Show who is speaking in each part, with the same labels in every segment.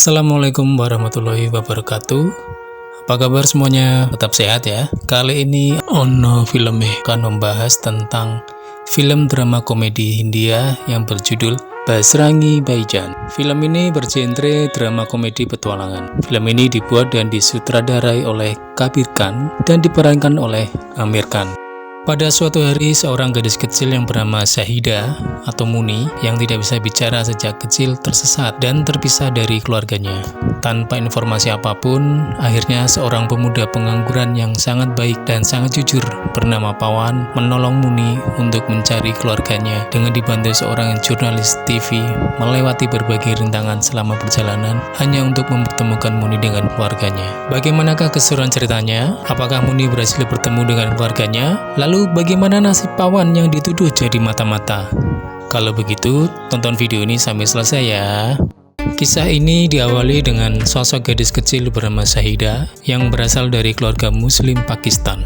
Speaker 1: Assalamualaikum warahmatullahi wabarakatuh. Apa kabar semuanya? Tetap sehat ya. Kali ini Ono Filme akan membahas tentang film drama komedi Hindia yang berjudul Bajrangi Bhaijaan. Film ini bergenre drama komedi petualangan. Film ini dibuat dan disutradarai oleh Kabir Khan dan diperankan oleh Aamir Khan. Pada suatu hari, seorang gadis kecil yang bernama Shahida atau Muni yang tidak bisa bicara sejak kecil tersesat dan terpisah dari keluarganya. Tanpa informasi apapun, akhirnya seorang pemuda pengangguran yang sangat baik dan sangat jujur bernama Pawan menolong Muni untuk mencari keluarganya dengan dibantu seorang jurnalis TV melewati berbagai rintangan selama perjalanan hanya untuk mempertemukan Muni dengan keluarganya. Bagaimanakah keseruan ceritanya? Apakah Muni berhasil bertemu dengan keluarganya? Lalu bagaimana nasib Pawan yang dituduh jadi mata-mata? Kalau begitu, tonton video ini sampai selesai ya. Kisah ini diawali dengan sosok gadis kecil bernama Shahida yang berasal dari keluarga Muslim Pakistan.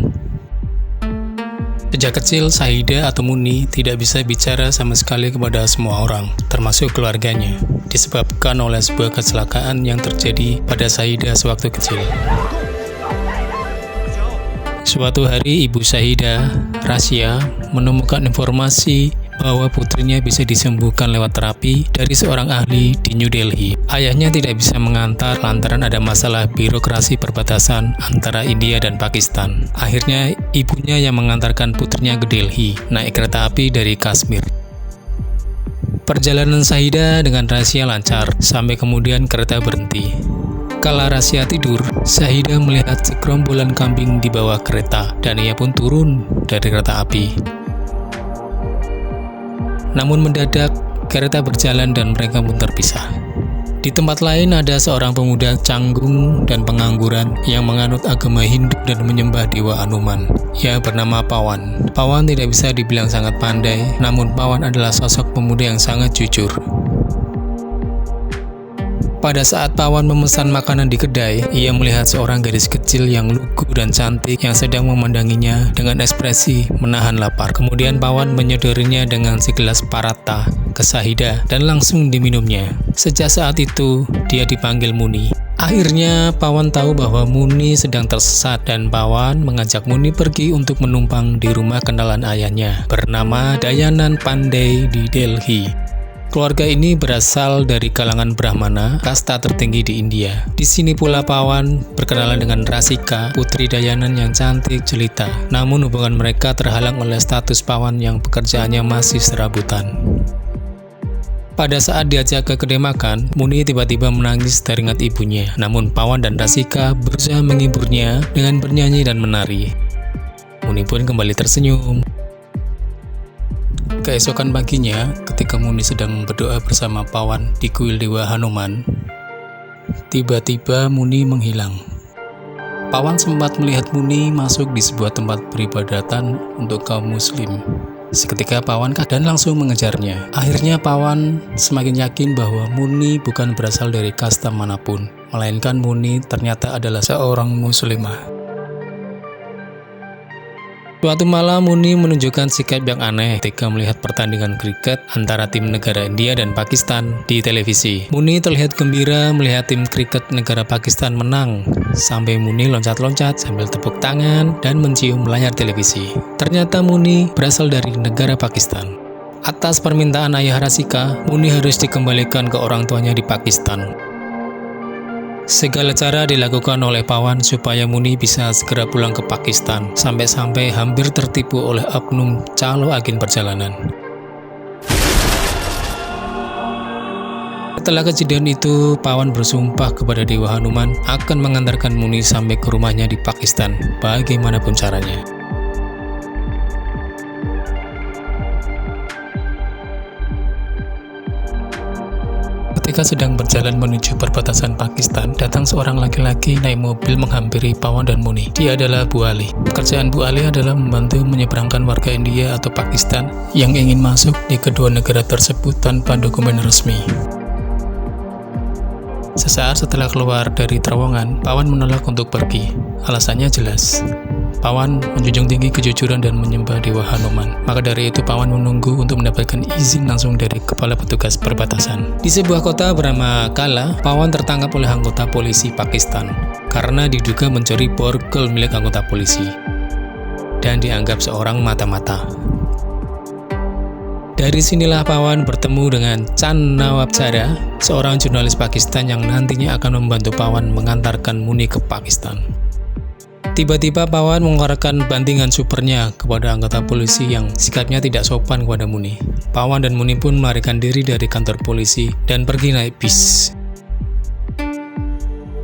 Speaker 1: Sejak kecil, Shahida atau Muni tidak bisa bicara sama sekali kepada semua orang, termasuk keluarganya, disebabkan oleh sebuah kecelakaan yang terjadi pada Shahida sewaktu kecil. Suatu hari, ibu Shahida, Rasya, menemukan informasi bahwa putrinya bisa disembuhkan lewat terapi dari seorang ahli di New Delhi. Ayahnya tidak bisa mengantar lantaran ada masalah birokrasi perbatasan antara India dan Pakistan. Akhirnya, ibunya yang mengantarkan putrinya ke Delhi, naik kereta api dari Kashmir. Perjalanan Shahida dengan Rasya lancar, sampai kemudian kereta berhenti. Kala Rasya tidur, Shahida melihat segerombolan kambing di bawah kereta, dan ia pun turun dari kereta api. Namun mendadak, kereta berjalan dan mereka pun terpisah. Di tempat lain ada seorang pemuda canggung dan pengangguran yang menganut agama Hindu dan menyembah dewa Hanuman. Ia bernama Pawan. Pawan tidak bisa dibilang sangat pandai, namun Pawan adalah sosok pemuda yang sangat jujur. Pada saat Pawan memesan makanan di kedai, ia melihat seorang gadis kecil yang lugu dan cantik yang sedang memandanginya dengan ekspresi menahan lapar. Kemudian Pawan menyodorinya dengan segelas paratha ke Shahida dan langsung diminumnya. Sejak saat itu, dia dipanggil Muni. Akhirnya Pawan tahu bahwa Muni sedang tersesat dan Pawan mengajak Muni pergi untuk menumpang di rumah kenalan ayahnya bernama Dayanan Pandey di Delhi. Keluarga ini berasal dari kalangan Brahmana, kasta tertinggi di India. Di sini pula Pawan berkenalan dengan Rasika, putri Dayanan yang cantik jelita. Namun hubungan mereka terhalang oleh status Pawan yang pekerjaannya masih serabutan. Pada saat diajak ke kedai makan, Muni tiba-tiba menangis teringat ibunya. Namun Pawan dan Rasika berusaha menghiburnya dengan bernyanyi dan menari. Muni pun kembali tersenyum. Keesokan paginya, ketika Muni sedang berdoa bersama Pawan di kuil dewa Hanuman, tiba-tiba Muni menghilang. Pawan sempat melihat Muni masuk di sebuah tempat peribadatan untuk kaum muslim. Seketika Pawan dan langsung mengejarnya. Akhirnya Pawan semakin yakin bahwa Muni bukan berasal dari kasta manapun, melainkan Muni ternyata adalah seorang muslimah. Suatu malam, Muni menunjukkan sikap yang aneh ketika melihat pertandingan kriket antara tim negara India dan Pakistan di televisi. Muni terlihat gembira melihat tim kriket negara Pakistan menang, sampai Muni loncat-loncat sambil tepuk tangan dan mencium layar televisi. Ternyata Muni berasal dari negara Pakistan. Atas permintaan ayah Rasika, Muni harus dikembalikan ke orang tuanya di Pakistan. Segala cara dilakukan oleh Pawan supaya Muni bisa segera pulang ke Pakistan, sampai-sampai hampir tertipu oleh oknum calo agen perjalanan. Setelah kejadian itu, Pawan bersumpah kepada Dewa Hanuman akan mengantarkan Muni sampai ke rumahnya di Pakistan, bagaimanapun caranya. Ketika sedang berjalan menuju perbatasan Pakistan, datang seorang laki-laki naik mobil menghampiri Pawan dan Muni. Dia adalah Bu Ali. Pekerjaan Bu Ali adalah membantu menyeberangkan warga India atau Pakistan yang ingin masuk di kedua negara tersebut tanpa dokumen resmi. Sesaat setelah keluar dari terowongan, Pawan menolak untuk pergi. Alasannya jelas. Pawan menjunjung tinggi kejujuran dan menyembah Dewa Hanuman. Maka dari itu Pawan menunggu untuk mendapatkan izin langsung dari kepala petugas perbatasan. Di sebuah kota bernama Kala, Pawan tertangkap oleh anggota polisi Pakistan karena diduga mencuri borgol milik anggota polisi dan dianggap seorang mata-mata. Dari sinilah Pawan bertemu dengan Chan Nawab Zada, seorang jurnalis Pakistan yang nantinya akan membantu Pawan mengantarkan Muni ke Pakistan. Tiba-tiba Pawan mengeluarkan bantingan supernya kepada anggota polisi yang sikapnya tidak sopan kepada Muni. Pawan dan Muni pun melarikan diri dari kantor polisi dan pergi naik bis.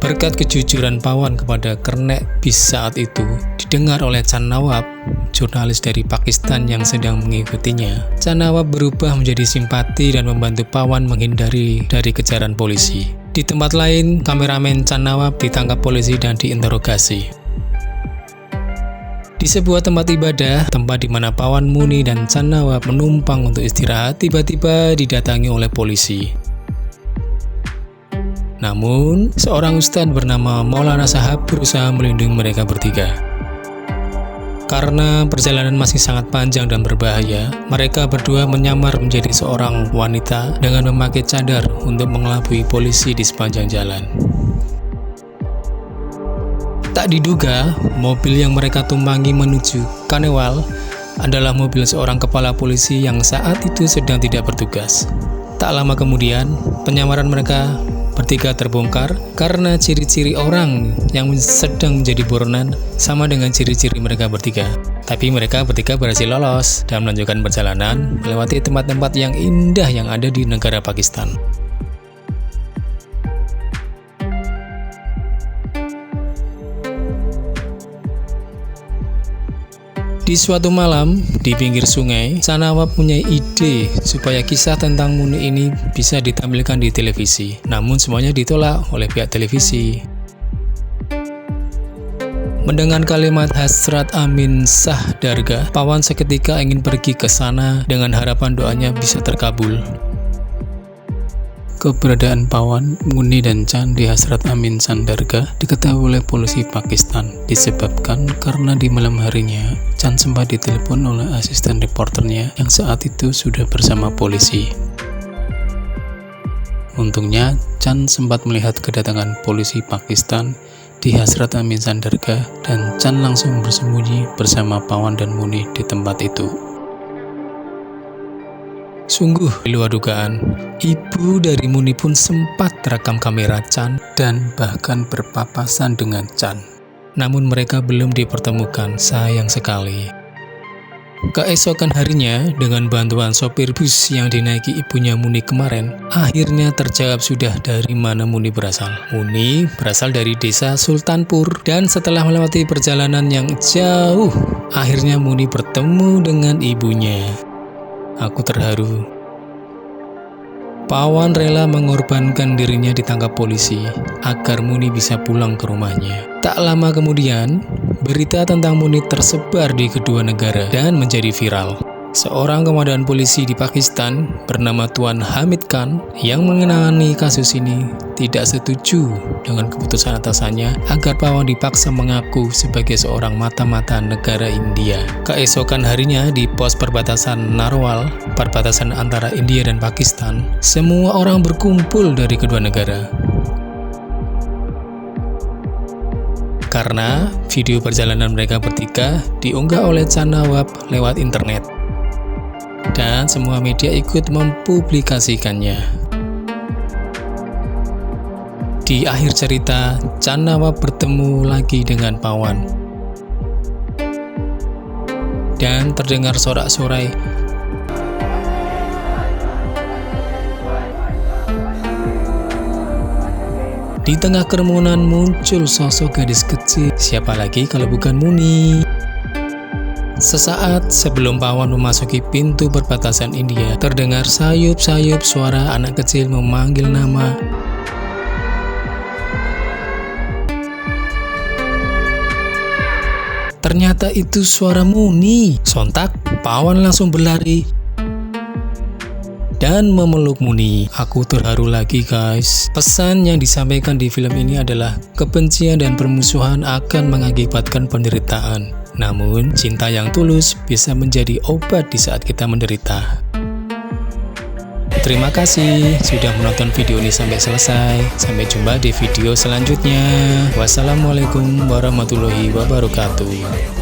Speaker 1: Berkat kejujuran Pawan kepada kernet bis saat itu didengar oleh Chan Nawab, jurnalis dari Pakistan yang sedang mengikutinya. Chan Nawab berubah menjadi simpati dan membantu Pawan menghindari dari kejaran polisi. Di tempat lain, kameramen Chan Nawab ditangkap polisi dan diinterogasi. Di sebuah tempat ibadah, tempat di mana Pawan, Muni, dan Chan Nawab menumpang untuk istirahat, tiba-tiba didatangi oleh polisi. Namun, seorang ustadz bernama Maulana Sahab berusaha melindungi mereka bertiga. Karena perjalanan masih sangat panjang dan berbahaya, mereka berdua menyamar menjadi seorang wanita dengan memakai cadar untuk mengelabui polisi di sepanjang jalan. Tak diduga, mobil yang mereka tumpangi menuju Kanewal adalah mobil seorang kepala polisi yang saat itu sedang tidak bertugas. Tak lama kemudian, penyamaran mereka bertiga terbongkar karena ciri-ciri orang yang sedang menjadi buronan sama dengan ciri-ciri mereka bertiga. Tapi mereka bertiga berhasil lolos dan melanjutkan perjalanan melewati tempat-tempat yang indah yang ada di negara Pakistan. Di suatu malam, di pinggir sungai, Chan Nawab punya ide supaya kisah tentang Muni ini bisa ditampilkan di televisi. Namun semuanya ditolak oleh pihak televisi. Mendengar kalimat Hasrat Amin Shah Dargah, Pawan seketika ingin pergi ke sana dengan harapan doanya bisa terkabul. Keberadaan Pawan, Muni, dan Chan di Hasrat Amin Shah Dargah diketahui oleh polisi Pakistan disebabkan karena di malam harinya Chan sempat ditelepon oleh asisten reporternya yang saat itu sudah bersama polisi. Untungnya Chan sempat melihat kedatangan polisi Pakistan di Hasrat Amin Shah Dargah dan Chan langsung bersembunyi bersama Pawan dan Muni di tempat itu. Sungguh di luar dugaan, ibu dari Muni pun sempat terekam kamera Chan dan bahkan berpapasan dengan Chan. Namun mereka belum dipertemukan, sayang sekali. Keesokan harinya, dengan bantuan sopir bus yang dinaiki ibunya Muni kemarin, akhirnya terjawab sudah dari mana Muni berasal. Muni berasal dari desa Sultanpur, dan setelah melewati perjalanan yang jauh, akhirnya Muni bertemu dengan ibunya. Aku terharu. Pawan rela mengorbankan dirinya ditangkap polisi agar Muni bisa pulang ke rumahnya. Tak lama kemudian, berita tentang Muni tersebar di kedua negara dan menjadi viral. Seorang komandan polisi di Pakistan bernama Tuan Hamid Khan yang menangani kasus ini tidak setuju dengan keputusan atasannya agar Pawan dipaksa mengaku sebagai seorang mata-mata negara India. Keesokan harinya di pos perbatasan Narwal, perbatasan antara India dan Pakistan, semua orang berkumpul dari kedua negara. Karena video perjalanan mereka bertiga diunggah oleh Chan Nawab lewat internet. Dan semua media ikut mempublikasikannya. Di akhir cerita, Chan Nawab bertemu lagi dengan Pawan. Dan terdengar sorak-sorai. Di tengah kerumunan muncul sosok gadis kecil. Siapa lagi kalau bukan Muni? Sesaat sebelum Pawan memasuki pintu perbatasan India, terdengar sayup-sayup suara anak kecil memanggil nama. Ternyata itu suara Muni. Sontak, Pawan langsung berlari dan memeluk Muni. Aku terharu lagi guys. Pesan yang disampaikan di film ini adalah kebencian dan permusuhan akan mengakibatkan penderitaan. Namun, cinta yang tulus bisa menjadi obat di saat kita menderita. Terima kasih sudah menonton video ini sampai selesai. Sampai jumpa di video selanjutnya. Wassalamualaikum warahmatullahi wabarakatuh.